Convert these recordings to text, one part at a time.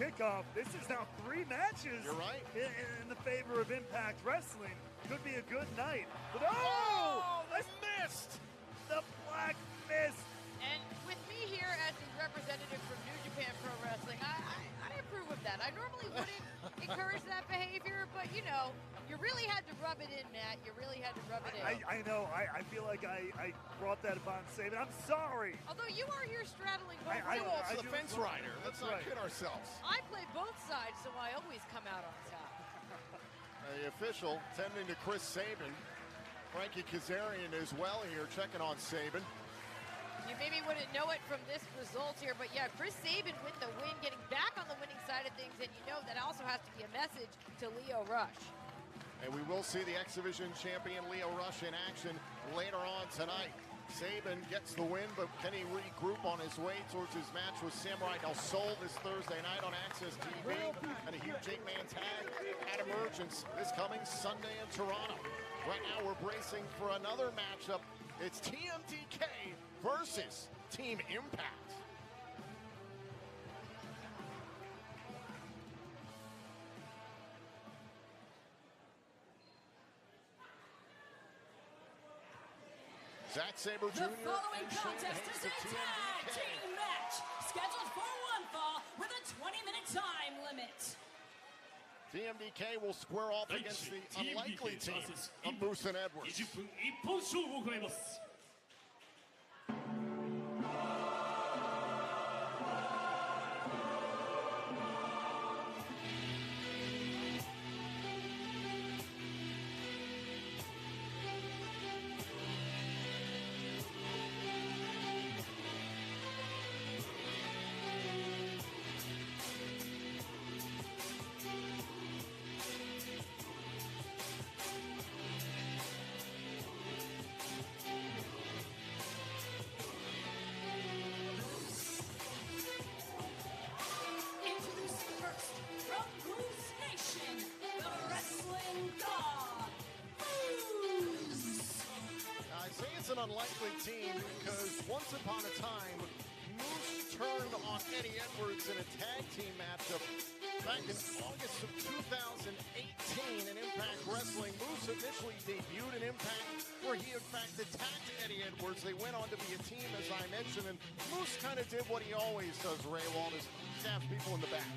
kickoff. This is now 3 matches. You're right. In the favor of Impact Wrestling. Could be a good night. But they missed! The Black Mist. And with me here as the representative from New Japan Pro Wrestling, I approve of that. I normally wouldn't encourage that behavior, but you know, you really had to rub it in, Matt. You really had to rub it in. I know. I feel like I brought that upon Sabin. I'm sorry. Although you are here straddling both the fence rider. Let's not kid ourselves. I play both sides, so I always come out on top. The official tending to Chris Sabin. Frankie Kazarian as well here, checking on Sabin. You maybe wouldn't know it from this result here, but yeah, Chris Sabin with the win, getting back on the winning side of things, and you know that also has to be a message to Lio Rush. And we will see the X Division champion Lio Rush in action later on tonight. Sabin gets the win, but can he regroup on his way towards his match with Samurai Del Sol this Thursday night on Access TV? And a huge 8-man tag at Emergence this coming Sunday in Toronto. Right now we're bracing for another matchup. It's TMDK versus Team Impact. Zack Sabre Jr. The following contest is a tag team match scheduled for one fall with a 20-minute time limit. TMDK will square off against the unlikely team of Moose and Edwards. 20分一本勝負を行います。I say it's an unlikely team because once upon a time, Moose turned on Eddie Edwards in a tag team matchup back in August of 2018 in Impact Wrestling. Moose initially debuted in Impact where he in fact attacked Eddie Edwards. They went on to be a team, as I mentioned, and Moose kind of did what he always does, Ray Walt, is stab people in the back.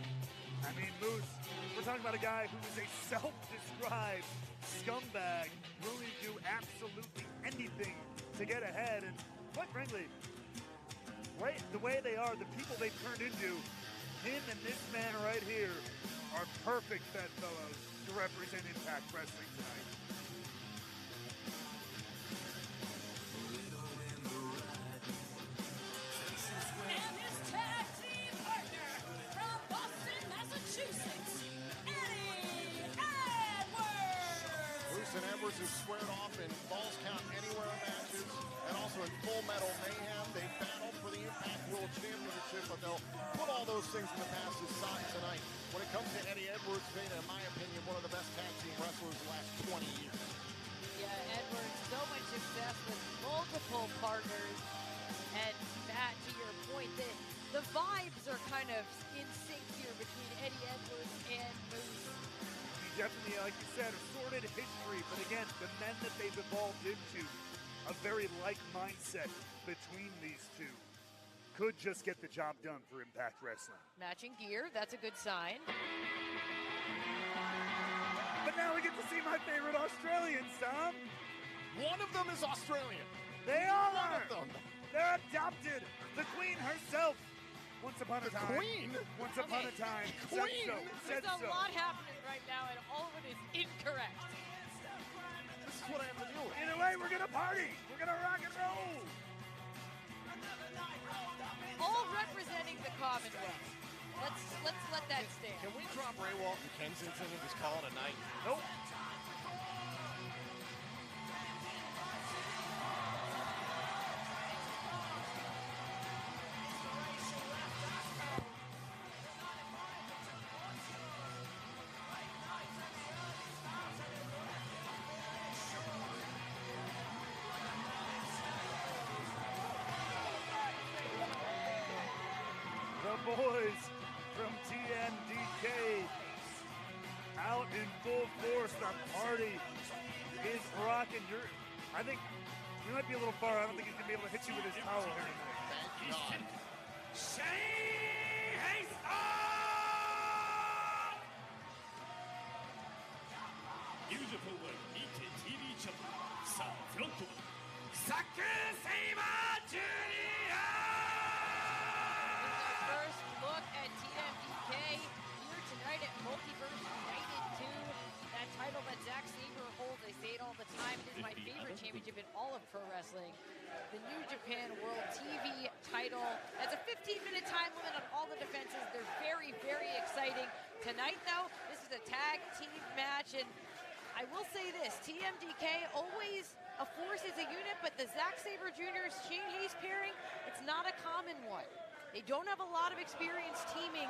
I mean, Moose, we're talking about a guy who is a self-described scumbag, willing to do absolutely anything to get ahead. And quite frankly, right, the way they are, the people they've turned into, him and this man right here are perfect bedfellows to represent Impact Wrestling tonight. And his tag team partner from Boston, Massachusetts, Eddie Edwards. Moose and Edwards have squared off in Falls Count Anywhere matches and also in Full Metal Mayhem. They battled for the Impact World Championship, but they'll put all those things in the past aside tonight. When it comes to Eddie Edwards, being, in my opinion, one of the best tag team wrestlers the last 20 years. Yeah, Edwards, so much success with multiple partners. And Matt, to your point, the vibes are kind of in sync here between Eddie Edwards and Moose. Definitely, like you said, a sordid history, but again, the men that they've evolved into, a very like mindset between these two, could just get the job done for Impact Wrestling. Matching gear, that's a good sign. But now we get to see my favorite Australians, Tom. One of them is Australian. They all One are. of them. They're adopted. The Queen herself. Once upon a time. Queen? Once upon a time. Queen? Said There's a so. lot happening right now, and all of it is incorrect. This is what I have to deal with. Either way, we're gonna party. We're gonna rock and roll. All representing the Commonwealth. Let's let that stand. Can we drop Ray Walt and Kensington and just call it a night? Nope. The boys from TN course, the party is rocking. I think we might be a little far. I don't think he's going to be able to hit you with his towel here tonight. New Japan World NJPW Champion. さあ、フロントはザック・セイバージュニア First look at TMDK here tonight at Multiverse United 2. That title that Zack Sabre holds, I say it all the time, it is my favorite championship in all of pro wrestling. The New Japan World TV title. That's a 15-minute time limit on all the defenses. They're very, very exciting. Tonight, though, this is a tag team match, and I will say this, TMDK always a force as a unit, but the Zack Sabre Jr. Shane Hayes pairing, it's not a common one. They don't have a lot of experience teaming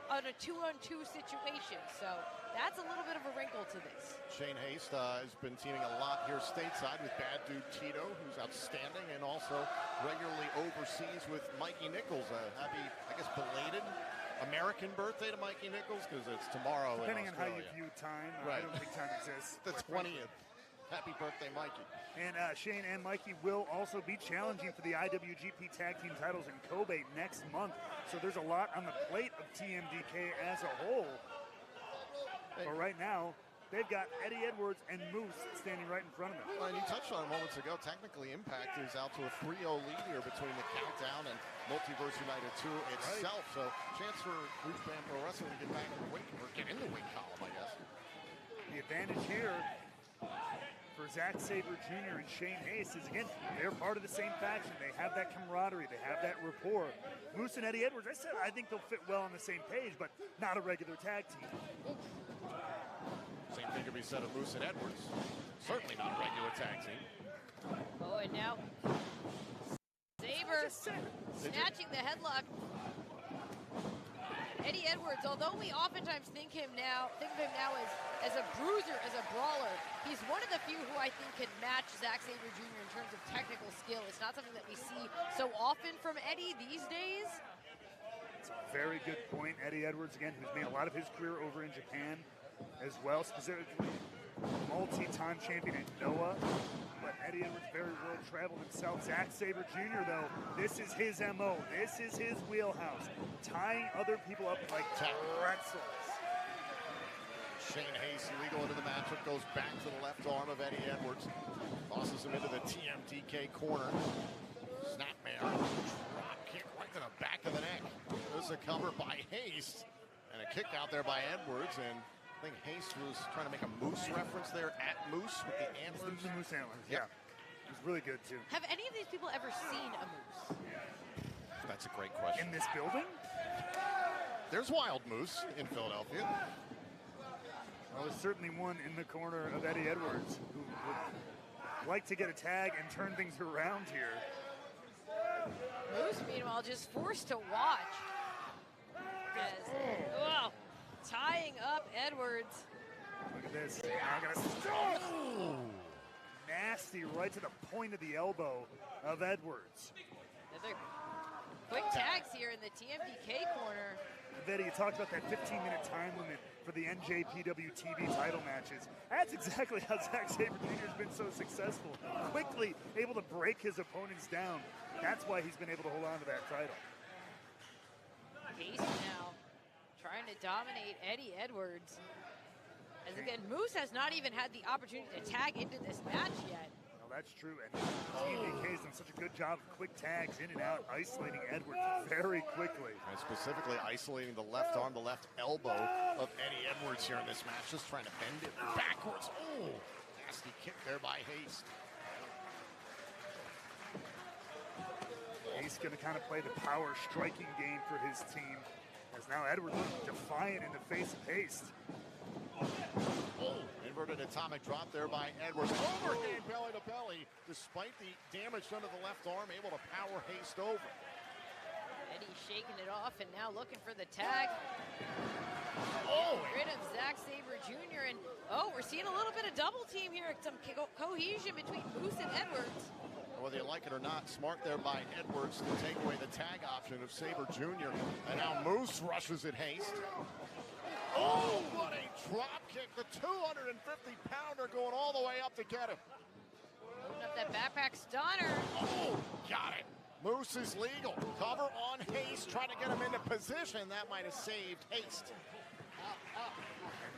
on a 2-on-2 situation, so that's a little bit of a wrinkle to this. Shane Hayes has been teaming a lot here stateside with Bad Dude Tito, who's outstanding, and also regularly overseas with Mikey Nichols. Happy, I guess, belated American birthday to Mikey Nichols, because it's tomorrow. Depending on how you Australia. view time, Right. I don't think time exists. The 20th. Happy birthday, Mikey. And Shane and Mikey will also be challenging for the IWGP Tag Team titles in Kobe next month. So there's a lot on the plate of TMDK as a whole. But right now, they've got Eddie Edwards and Moose standing right in front of them. Well, and you touched on it moments ago. Technically, Impact is out to a 3-0 lead here between the Countdown and Multiverse United 2 itself. So, chance for New Japan Pro Wrestling to get back in the weight, or get in the weight column, I guess. The advantage here for Zack Sabre Jr. and Shane Hayes is, again, they're part of the same faction. They have that camaraderie. They have that rapport. Moose and Eddie Edwards, I think they'll fit well on the same page, but not a regular tag team. Same thing could be said of Moose and Edwards. Certainly not a regular tag team. Oh, and now Sabre snatching the headlock. Eddie Edwards, although we oftentimes think of him now as a bruiser, as a brawler, he's one of the few who I think can match Zack Sabre Jr. in terms of technical skill. It's not something that we see so often from Eddie these days. It's a very good point. Eddie Edwards, again, who's made a lot of his career over in Japan as well, specifically multi-time champion in Noah. But Eddie Edwards, very world-traveled himself. Zack Sabre Jr., though, this is his MO. This is his wheelhouse. Tying other people up like pretzels. Shane Hayes illegal into the matchup, goes back to the left arm of Eddie Edwards. Tosses him into the TMDK corner. Snapmare. Drop kick right to the back of the neck. There's a cover by Hayes. And a kick out there by Edwards. And I think Hayes was trying to make a Moose reference there at Moose with the antlers. The Moose antlers, yeah. It was really good, too. Have any of these people ever seen a moose? That's a great question. In this building? There's Wild Moose in Philadelphia. Well, there's certainly one in the corner of Eddie Edwards who would like to get a tag and turn things around here. Moose, meanwhile, just forced to watch. As, tying up Edwards. Look at this. Now nasty right to the point of the elbow of Edwards. Another quick tags here in the TMDK corner. Eddie, you talked about that 15-minute time limit for the NJPW TV title matches. That's exactly how Zack Sabre Jr. has been so successful. Quickly able to break his opponents down. That's why he's been able to hold on to that title. Hayes now trying to dominate Eddie Edwards. As again, Moose has not even had the opportunity to tag into this match yet. No, that's true. And TMDK has done such a good job of quick tags in and out, isolating Edwards very quickly. And specifically isolating the left arm, the left elbow of Eddie Edwards here in this match, just trying to bend it backwards. Oh, nasty kick there by Hayes. He's going to kind of play the power striking game for his team. As now Edwards looking defiant in the face of Haste. Oh, inverted atomic drop there by Edwards. Overhand belly to belly. Despite the damage done to the left arm, able to power Haste over. Eddie shaking it off and now looking for the tag. Oh! Rid of Zack Sabre Jr. And we're seeing a little bit of double team here. Some cohesion between Moose and Edwards. Whether you like it or not, smart there by Edwards to take away the tag option of Sabre Jr. And now Moose rushes at Haste. Oh, what a drop kick The 250-pounder going all the way up to get him. Loading up that backpack stunner. Oh, got it. Moose is legal. Cover on Haste, trying to get him into position. That might have saved Haste.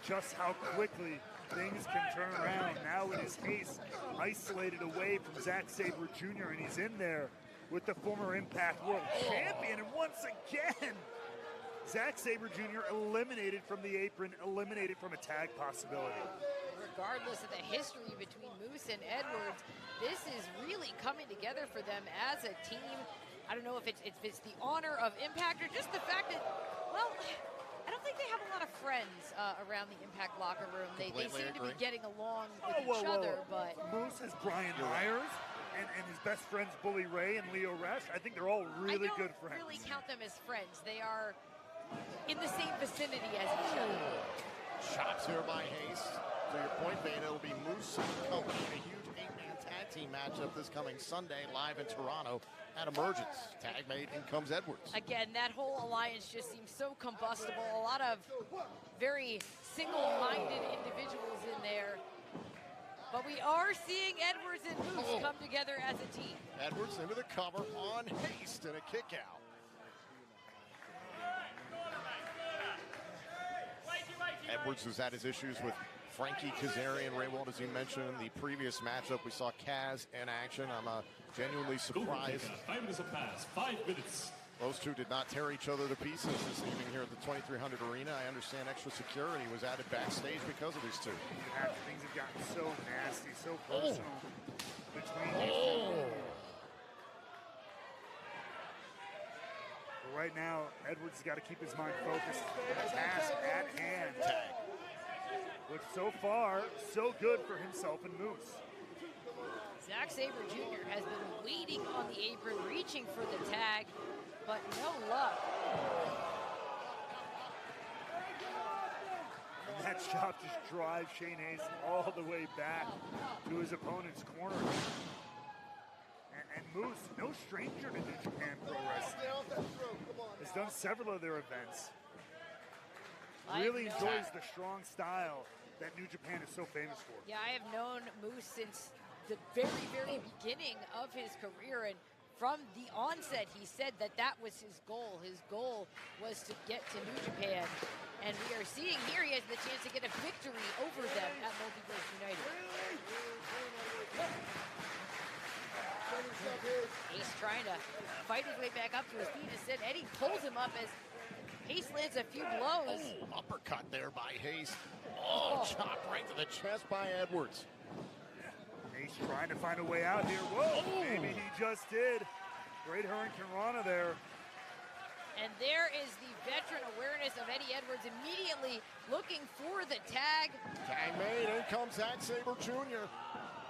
Just how quickly things can turn around. Now it is Haste isolated away from Zack Sabre Jr., and he's in there with the former Impact World Champion. And once again, Zack Sabre Jr. eliminated from the apron, eliminated from a tag possibility. Regardless of the history between Moose and Edwards, this is really coming together for them as a team. I don't know if it's the honor of Impact or just the fact that, well, I don't think they have a lot of friends around the Impact locker room. They seem to be getting along with each other, but Moose has Brian Myers and his best friends Bully Ray and Leo Rush. I think they're all really good friends. I don't really count them as friends. They are in the same vicinity as each other. Chops here by Haste. To your point, Vane, it'll be Moose and company in a huge 8-man tag team matchup this coming Sunday live in Toronto at Emergence. Tag made, in comes Edwards. Again, that whole alliance just seems so combustible. A lot of very single-minded individuals in there. But we are seeing Edwards and Moose come together as a team. Edwards into the cover on Haste and a kick out. Edwards has had his issues with Frankie Kazarian, Ray Walt, as you mentioned in the previous matchup. We saw Kaz in action. I'm genuinely surprised. 5 minutes have passed. 5 minutes. Those two did not tear each other to pieces this evening here at the 2300 Arena. I understand extra security was added backstage because of these two. Things have gotten so nasty, so personal between these two. But right now, Edwards has got to keep his mind focused on the task at hand. Which so far, so good for himself and Moose. Zack Sabre Jr. has been waiting on the apron, reaching for the tag, but no luck. And that shot just drives Shane Haste all the way back to his opponent's corner. And Moose, no stranger to New Japan Pro Wrestling, has done several of their events. Really enjoys the strong style that New Japan is so famous for. Yeah, I have known Moose since the very, very beginning of his career, and from the onset, he said that that was his goal. His goal was to get to New Japan, and we are seeing here he has the chance to get a victory over them at Multiverse United. He's trying to fight his way back up to his feet. Instead, Eddie pulls him up as Haste lands a few blows. Uppercut there by Haste. Chop right to the chest by Edwards. Haste trying to find a way out here. Whoa, maybe he just did. Great Hurricane Rana there. And there is the veteran awareness of Eddie Edwards immediately looking for the tag. Tag made, in comes Zack Sabre Jr.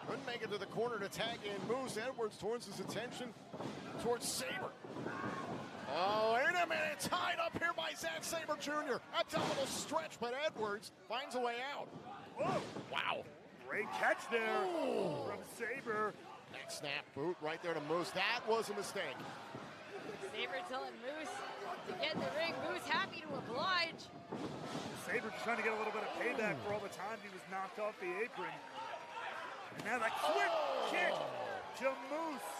Couldn't make it to the corner to tag in. Moves Edwards towards his attention, towards Sabre. Oh, wait a minute, tied up here by Zack Sabre Jr. That's a little stretch, but Edwards finds a way out. Whoa. Wow. Great catch there from Sabre. Next snap boot right there to Moose. That was a mistake. Sabre telling Moose to get in the ring. Moose happy to oblige. Sabre just trying to get a little bit of payback for all the time he was knocked off the apron. And now that quick kick to Moose.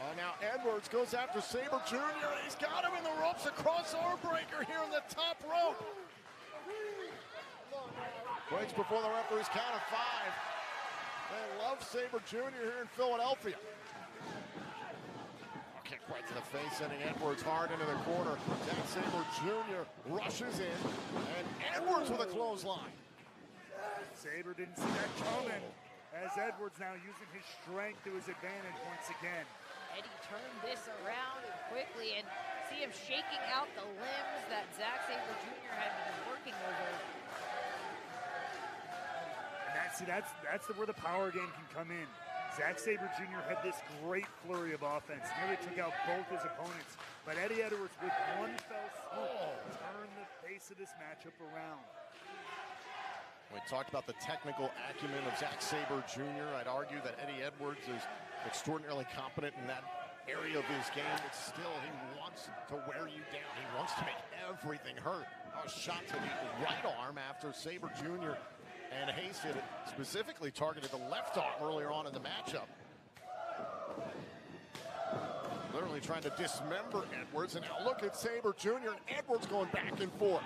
Oh, now Edwards goes after Sabre Jr. He's got him in the ropes. A cross-arm breaker here in the top rope. Breaks before the referee's count of 5. They love Sabre Jr. here in Philadelphia. Kick right to the face, sending Edwards hard into the corner. Zack Sabre Jr. rushes in, and Edwards with a clothesline. Sabre didn't see that coming, as Edwards now using his strength to his advantage once again. Eddie turned this around quickly and see him shaking out the limbs that Zack Sabre Jr. had been working over. And that's where the power game can come in. Zack Sabre Jr. had this great flurry of offense, nearly took out both his opponents. But Eddie Edwards, with one fell swoop, turned the pace of this matchup around. We talked about the technical acumen of Zack Sabre Jr. I'd argue that Eddie Edwards is extraordinarily competent in that area of his game, but still he wants to wear you down. He wants to make everything hurt. A shot to the right arm after Sabre Jr. and Hayes hit it, specifically targeted the left arm earlier on in the matchup. Literally trying to dismember Edwards, and now look at Sabre Jr. and Edwards going back and forth.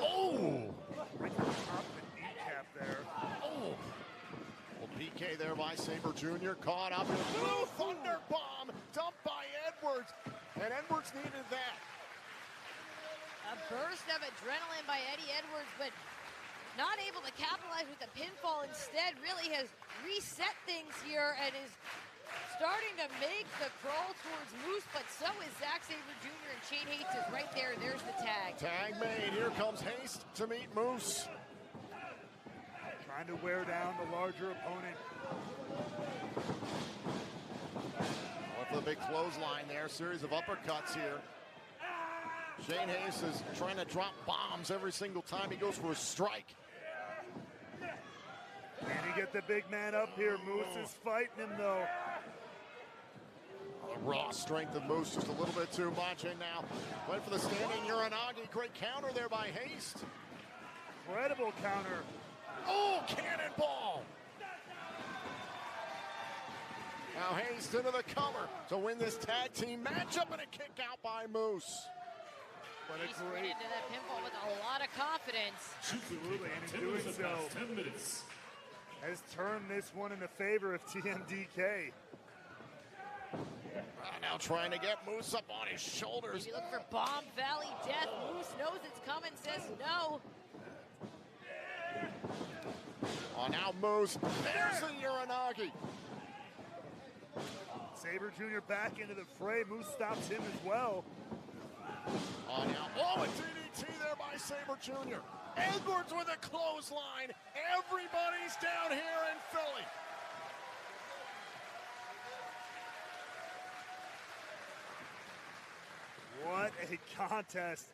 Oh! Right to the top of the kneecap there. Oh! Well, PK there by Sabre Jr. Caught up in a blue thunder bomb dumped by Edwards, and Edwards needed that. A burst of adrenaline by Eddie Edwards, but not able to capitalize with the pinfall. Instead, really has reset things here and is starting to make the crawl towards Moose, but so is Zack Sabre Jr. and Shane Haste is right there. There's the tag. Tag made. Here comes Haste to meet Moose. Trying to wear down the larger opponent. Went for the big clothesline there. Series of uppercuts here. Shane Haste is trying to drop bombs every single time he goes for a strike. Can he get the big man up here? Moose is fighting him though. The raw strength of Moose just a little bit too much. And now went for the standing Uranagi. Great counter there by Haste. Incredible counter. Oh, cannonball! Now Haste into the cover to win this tag team matchup, and a kick out by Moose. What He's a went great, into that pinfall with a lot of confidence. absolutely, and in 10 doing minutes so, past 10 minutes. has turned this one in the favor of TMDK. Now trying to get Moose up on his shoulders. If you look for Bomb Valley Death, Moose knows it's coming, says no. Oh, now Moose. There's the Uranagi. Sabre Jr. back into the fray. Moose stops him as well. Oh, now, oh, a DDT there by Sabre Jr. Edwards with a clothesline. Everybody's down here in Philly. What a contest.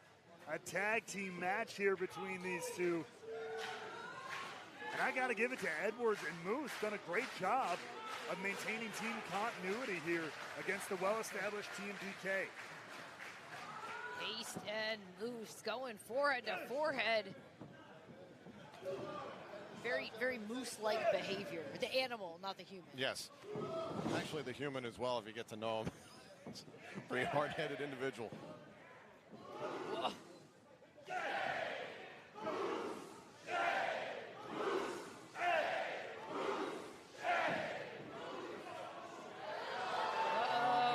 A tag team match here between these two. And I got to give it to Edwards and Moose. Done a great job of maintaining team continuity here against the well-established TMDK. Haste and Moose going forehead to forehead. Very, very Moose-like behavior. The animal, not the human. Yes. Actually, the human as well, if you get to know him. Pretty hard-headed individual. Whoa.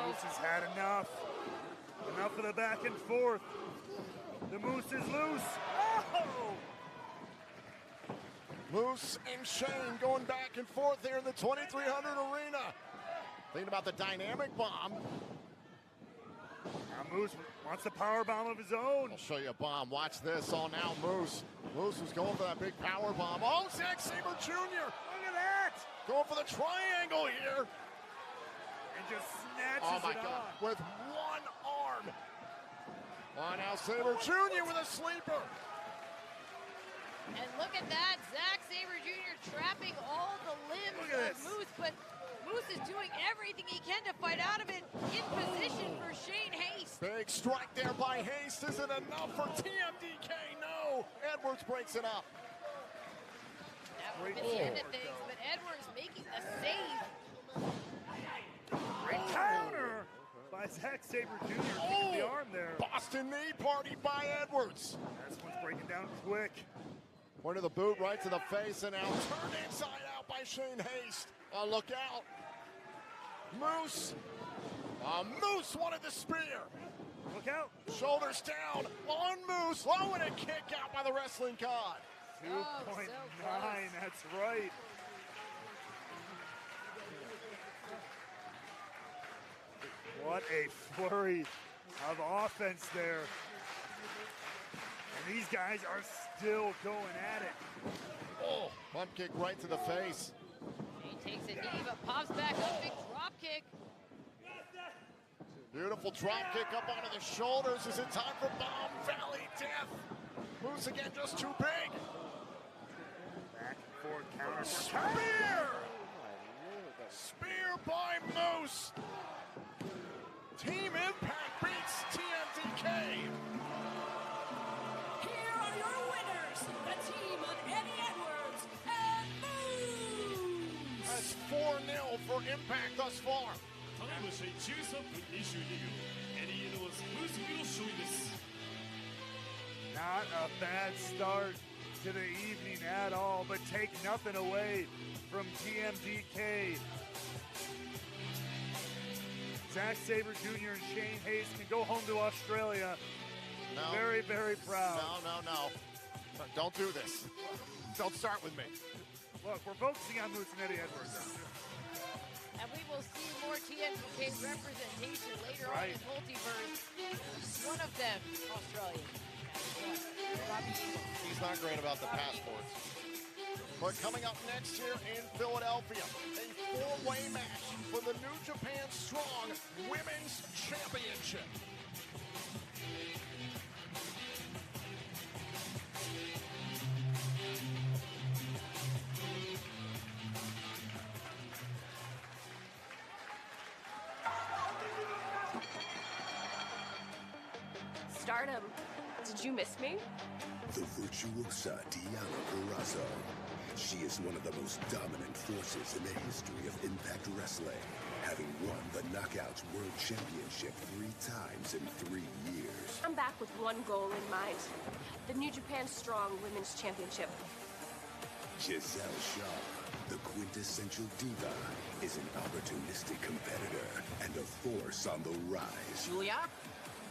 Moose has had enough. Enough of the back and forth. The Moose is loose. Oh! Moose and Shane going back and forth here in the 2300 arena. Thinking about the dynamic bomb. Now Moose wants the power bomb of his own. I'll show you a bomb. Watch this. Oh, now Moose. Moose was going for that big power bomb. Oh, Zack Sabre Jr. Look at that! Going for the triangle here. And just snatches Oh, my it God. on. With one arm. Oh, now Sabre Jr. with a sleeper. And look at that, Zack Sabre Jr. trapping all the limbs Look at of this. Moose, but Moose is doing everything he can to fight out of it. In position for Shane Haste. Big strike there by Haste. Is it enough for TMDK? No. Edwards breaks it up. That would have been the end of things, but Edwards making the save. Great counter by Zack Sabre Jr. Keeping the arm there. Boston knee party by Edwards. This one's breaking down quick. Point of the boot right to the face, and now turned inside out by Shane Haste. Oh, look out. Moose. Moose wanted the spear. Look out. Shoulders down on Moose. Oh, and a kick out by the wrestling god. 2.9, so close. that's right. What a flurry of offense there. And these guys are still going at it. Oh, bump kick right to the face. He takes a knee, but pops back up, big drop kick. Beautiful drop kick up onto the shoulders. Is it time for Bomb Valley Death? Moose again, just too big. Back and forth, counter for Spear! Spear by Moose. Team Impact beats TMDK. Here are your winners, the team of Eddie Edwards and Moose. That's 4-0 for Impact thus far. ただいま試合13分22秒エリー・エドワーズムース組の勝利です Not a bad start to the evening at all, but take nothing away from TMDK. Zack Sabre Jr. and Shane Hayes can go home to Australia. No. Very, very proud. No. Don't do this. Don't start with me. Look, we're focusing on Moose and Eddie Edwards. And we will see more TMDK representation later on in Multiverse. One of them, Australian. He's not great about the passports. But coming up next here in Philadelphia, a four-way match for the New Japan Strong Women's Championship. Stardom, did you miss me? The virtuosa Diana Purrazzo. She is one of the most dominant forces in the history of Impact Wrestling, having won the Knockouts World Championship 3 times in 3 years. I'm back with one goal in mind. The New Japan Strong Women's Championship. Giselle Shaw, the quintessential diva, is an opportunistic competitor and a force on the rise. Julia,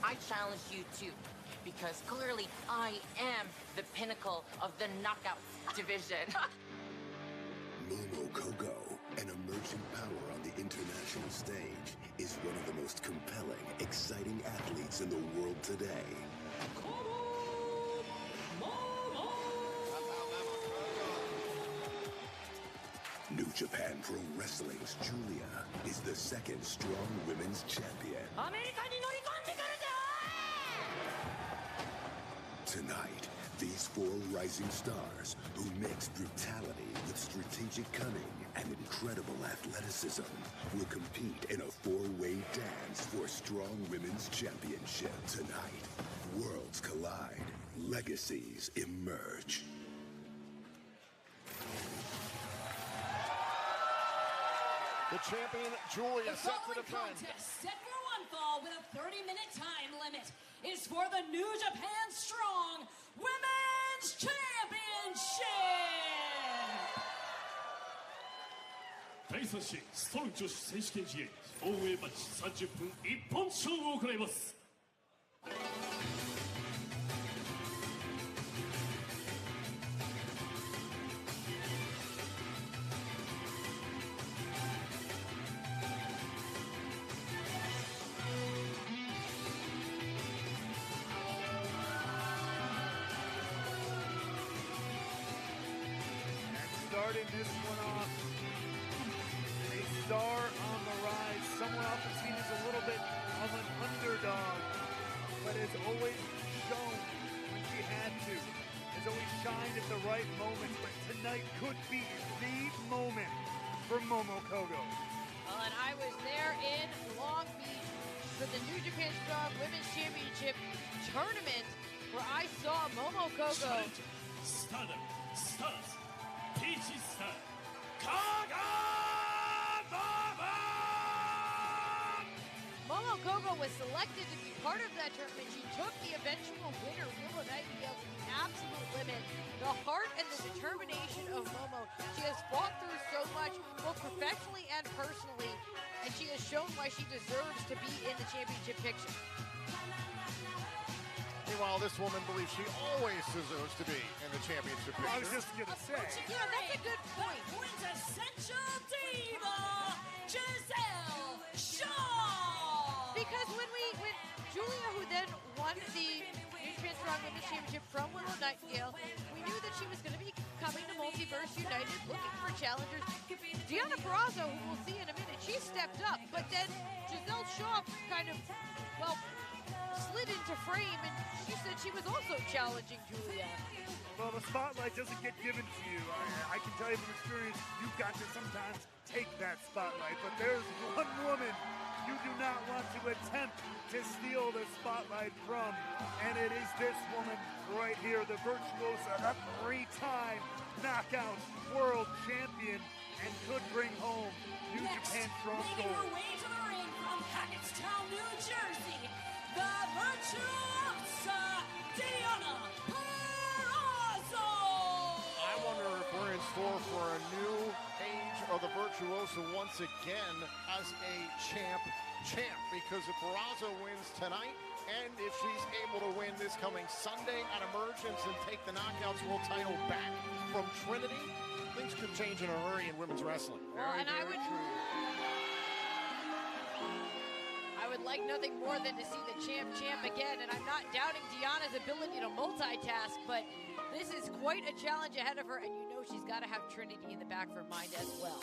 I challenge you too, because clearly I am the pinnacle of the knockout division. Momo Kogo, an emerging power on the international stage, is one of the most compelling, exciting athletes in the world today. New Japan Pro Wrestling's Julia is the second Strong Women's Champion. Tonight, these 4 rising stars who mix brutality with strategic cunning and incredible athleticism will compete in a 4-way dance for Strong Women's Championship. Tonight, worlds collide, legacies emerge. The champion, Julia, The set to following defend. contest, set for one fall with a 30-minute time limit, is for the New Japan Strong Women's Championship! 第3試合ストロング女子選手権試合4ウェイマッチ30分一本勝負を行います Starting this one off, a star on the rise. Someone often seen as a little bit of an underdog, but has always shown when she had to. Has always shined at the right moment, but tonight could be the moment for Momo Kogo. Well, and I was there in Long Beach for the New Japan Strong Women's Championship tournament where I saw Momo Kogo. Stardom Stars Peachy Star Momo Kogo was selected to be part of that tournament. She took the eventual winner, Willow Nightingale, to the absolute limit. The heart and the determination of Momo. She has fought through so much, both professionally and personally, and she has shown why she deserves to be in the championship picture. Meanwhile, this woman believes she always deserves to be in the championship I was picture. just going to say. Yeah, that's a good point. The quintessential diva, Giselle Shaw! Because when Julia, who then won the New Japan Strong Women's Championship from Willow Nightingale, we knew that she was going to be coming to Multiverse United, looking for challengers. Diana Purrazzo, who we'll see in a minute, she stepped up, but then Giselle Shaw kind of, well, slid into frame, and she said she was also challenging Julia. Well, the spotlight doesn't get given to you. I can tell you from experience, you've got to sometimes take that spotlight. But there's one woman you do not want to attempt to steal the spotlight from. And it is this woman right here, the virtuosa, the 3-time knockout world champion, and could bring home New Japan Strong making Gold. her way to the ring from Hackettstown, New Jersey, the virtuosa Diana Purrazzo. I wonder if we're in store for a new age of the virtuosa once again as a champ, because if Purrazzo wins tonight, and if she's able to win this coming Sunday at Emergence and take the Knockouts World title back from Trinity, things could change in a hurry in women's wrestling. Well, and I would like nothing more than to see the champ again, and I'm not doubting Deanna's ability to multitask, but this is quite a challenge ahead of her, and you know she's got to have Trinity in the back of her mind as well.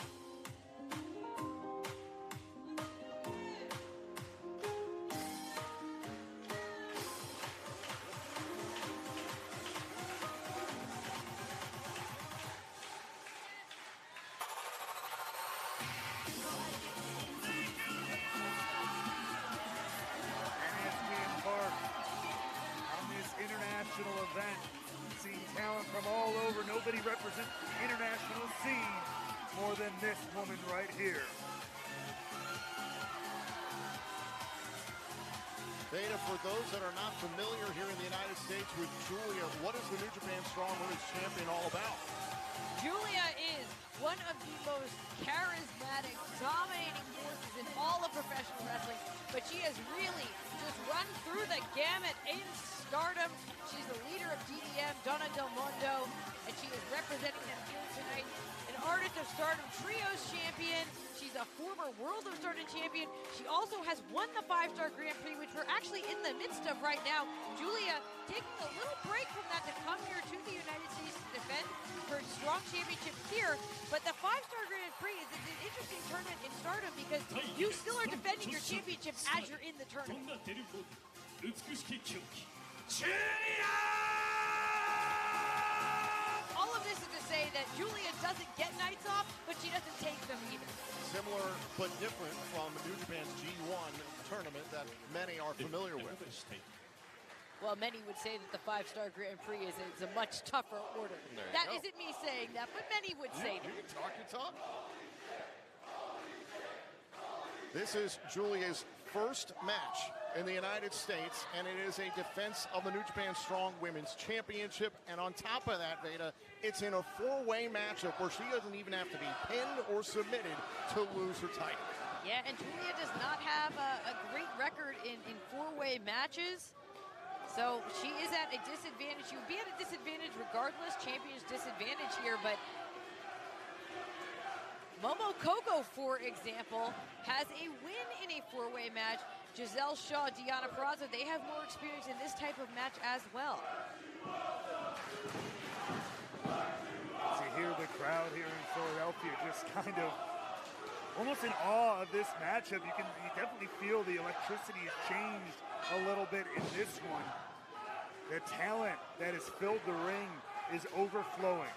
International event, seeing talent from all over. Nobody represents the international scene more than this woman right here. Beta, for those that are not familiar here in the United States with Julia, what is the New Japan Strong Women's Champion all about? Julia is one of the most charismatic, dominating forces in all of professional wrestling, but she has really just run through the gamut in stardom. She's the leader of DDM, Donna Del Mondo, and she is representing them here tonight. An Artist of Stardom Trios champion. She's a former World of Stardom champion. She also has won the 5-Star Grand Prix, which we're actually in the midst of right now. Julia taking a little break from that to come here to the United States to defend her Strong Championship here. But the 5-Star Grand Prix is an interesting tournament in Stardom because you still are defending your championship as you're in the tournament. All of this is to say that Julia doesn't get nights off, but she doesn't take them either. Similar but different from New Japan's G1 tournament that many are familiar with. Well, many would say that the 5-Star Grand Prix is a much tougher order. That isn't me saying that, but many would say that. You can talk your talk. This is Julia's first match in the United States, and it is a defense of the New Japan Strong Women's Championship. And on top of that, Veda, it's in a 4-way matchup where she doesn't even have to be pinned or submitted to lose her title. Yeah, and Julia does not have a great record in 4-way matches. So she is at a disadvantage. She would be at a disadvantage regardless. Champion's disadvantage here, but Momo Kogo, for example, has a win in a 4-way match. Giselle Shaw, Diana Purrazzo, they have more experience in this type of match as well. To hear the crowd here in Philadelphia just kind of almost in awe of this matchup. You definitely feel the electricity has changed a little bit in this one. The talent that has filled the ring is overflowing.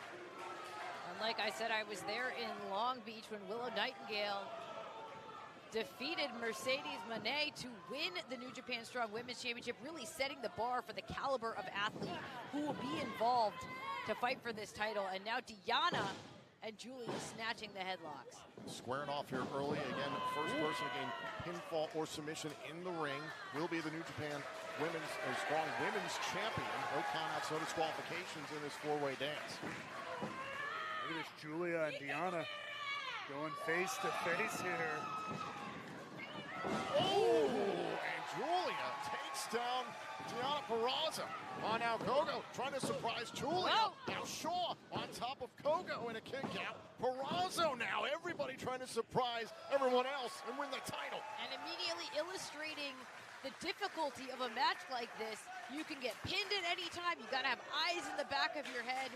And like I said, I was there in Long Beach when Willow Nightingale defeated Mercedes Moné to win the New Japan Strong Women's Championship, really setting the bar for the caliber of athlete who will be involved to fight for this title. And now Diana and Julia snatching the headlocks. Squaring off here early. Again, first person to gain pinfall or submission in the ring will be the New Japan Strong Women's Champion. No countouts, no disqualifications in this 4-way dance. Look at this, Julia and Diana going face to face here. Oh, and Julia takes down Diana Purrazzo. On now Kogo trying to surprise Julia. Whoa. Now Shaw on top of Kogo in a kick out. Purrazzo now, everybody trying to surprise everyone else and win the title. And immediately illustrating the difficulty of a match like this. You can get pinned at any time. You gotta have eyes in the back of your head.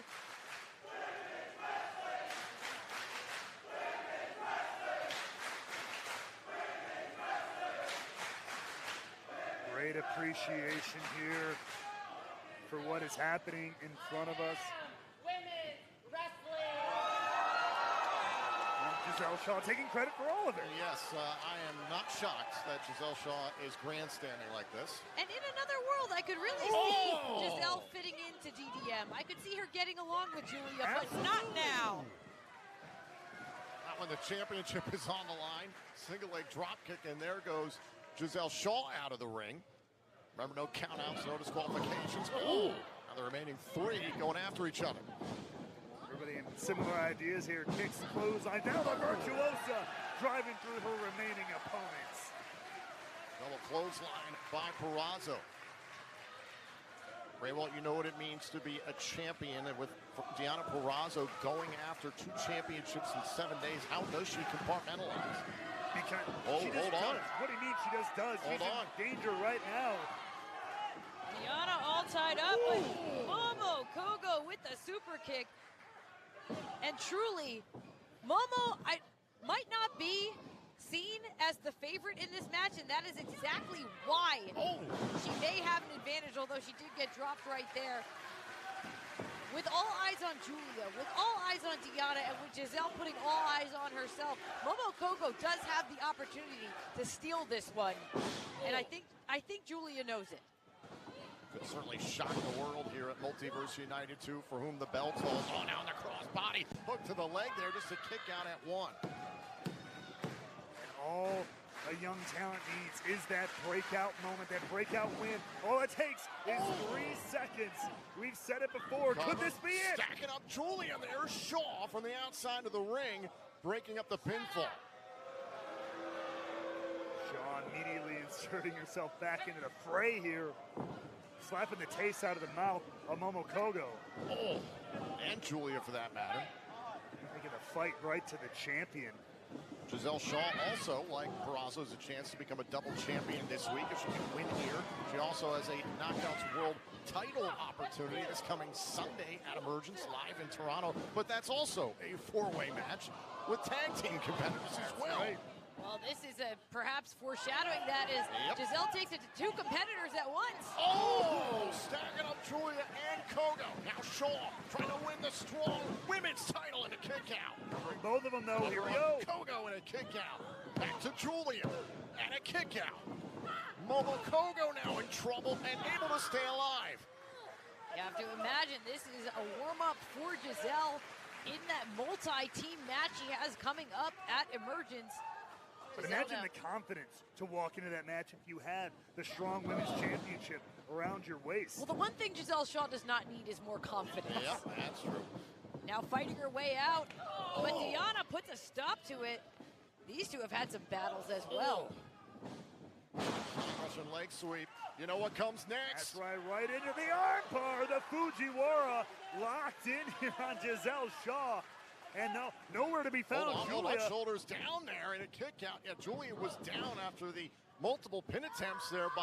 Great appreciation here for what is happening in front of us. Women's wrestling. And Giselle Shaw taking credit for all of it. Yes, I am not shocked that Giselle Shaw is grandstanding like this. And in another world, I could really see Giselle fitting into DDM. I could see her getting along with Julia, but not now. Not when the championship is on the line. Single leg drop kick, and there goes Giselle Shaw out of the ring. Remember, no countouts, no disqualifications. Oh! Now the remaining three going after each other. Everybody in similar ideas here. Kicks, clothesline, down the virtuosa, driving through her remaining opponents. Double clothesline by Purrazzo. Raywalt, you know what it means to be a champion, and with Deonna Purrazzo going after 2 championships in 7 days, how does she compartmentalize? Because she just hold on. does. What do you mean she just does? Hold She's on. in danger right now. Deonna all tied up, but Momo Kogo with the super kick. And truly, Momo might not be seen as the favorite in this match, and that is exactly why she may have an advantage, although she did get dropped right there. With all eyes on Julia, with all eyes on Deonna, and with Giselle putting all eyes on herself, Momo Kogo does have the opportunity to steal this one. And I think Julia knows it. Could certainly shock the world here at Multiverse United 2, for whom the belt holds. Oh, now on the cross body. Hook to the leg there, just a kick out at 1. And all a young talent needs is that breakout moment, that breakout win. All it takes is 3 seconds. We've said it before. Could this be it? Stacking up Julia there. Shaw from the outside of the ring, breaking up the pinfall. Shaw immediately inserting herself back into the fray here. Slapping the taste out of the mouth of Momo Kogo. Oh, and Julia for that matter. Taking the fight right to the champion. Giselle Shaw also, like Purrazzo, has a chance to become a double champion this week if she can win here. She also has a Knockouts World title opportunity this coming Sunday at Emergence live in Toronto. But that's also a 4-way match with tag team competitors as well. Right. Well, this is perhaps foreshadowing that as Giselle takes it to 2 competitors at once. Oh, stacking up Julia and Kogo. Now Shaw trying to win the strong women's title in a kick out. Bring both of them though, here we go. Kogo in a kick out. Back to Julia and a kick out. Momo Kogo now in trouble and able to stay alive. You have to imagine this is a warm-up for Giselle in that multi-team match she has coming up at Emergence. But imagine the confidence to walk into that match if you had the strong women's championship around your waist. Well, the one thing Giselle Shaw does not need is more confidence. Yeah, that's true. Now fighting her way out, but Deonna puts a stop to it. These two have had some battles as well. Russian leg sweep. You know what comes next? That's right into the armbar. The Fujiwara locked in here on Giselle Shaw. And nowhere to be found. Hold on, Julia. shoulders down there and a kick out. Yeah, Julia was down after the multiple pin attempts there by